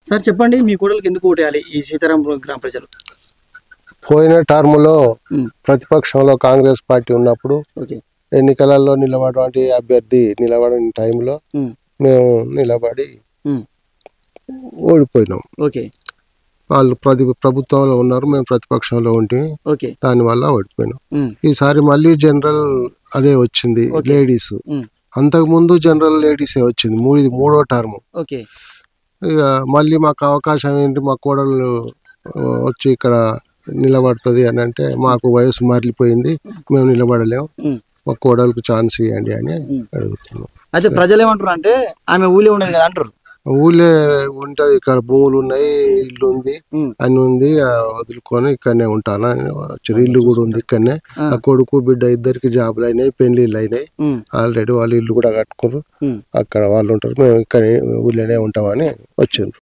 Sir చెప్పండి, మీ కోడలికి ఎందుకు ఓటేయాలి ఈ సీతారాంపురం గ్రామ ప్రజలు? పోయిన టర్మ్ లో ప్రతిపక్షంలో కాంగ్రెస్ పార్టీ ఉన్నప్పుడు ఎన్నికలలో నిలబడే అభ్యర్థి నిలబడిన టైంలో మేము నిలబడి ఓడిపోయినాం. వాళ్ళు ప్రభుత్వంలో ఉన్నారు, మేము ప్రతిపక్షంలో ఉంటే దానివల్ల ఓడిపోయినాం. ఈసారి మళ్ళీ జనరల్ అదే వచ్చింది, లేడీస్. అంతకు ముందు జనరల్ లేడీసే వచ్చింది, మూడో టర్మ్. ఇక మళ్ళీ మాకు అవకాశం ఏంటి, మా కోడలు వచ్చి ఇక్కడ నిలబడుతుంది అని అంటే మాకు వయసు మరలిపోయింది, మేము నిలబడలేము, మా కోడలకు ఛాన్స్ ఇవ్వండి అని అడుగుతున్నాం. అయితే ప్రజలు ఏమంటారు అంటే ఆమె ఊళ్ళో ఉండదు కదా అంటారు. ఊళ్ళే ఉంటది, ఇక్కడ భూములు ఉన్నాయి, ఇల్లు ఉంది, అని ఉంది, వదులుకొని ఇక్కడనే ఉంటాను అని వచ్చారు. ఇల్లు కూడా ఉంది ఇక్కడనే. ఆ కొడుకు బిడ్డ ఇద్దరికి జాబులు అయినాయి, పెళ్లిళ్ళు అయినాయి ఆల్రెడీ. వాళ్ళు ఇల్లు కూడా కట్టుకున్నారు, అక్కడ వాళ్ళు ఉంటారు, మేము ఇక్కడ ఊళ్ళోనే ఉంటామని వచ్చిండ్రు.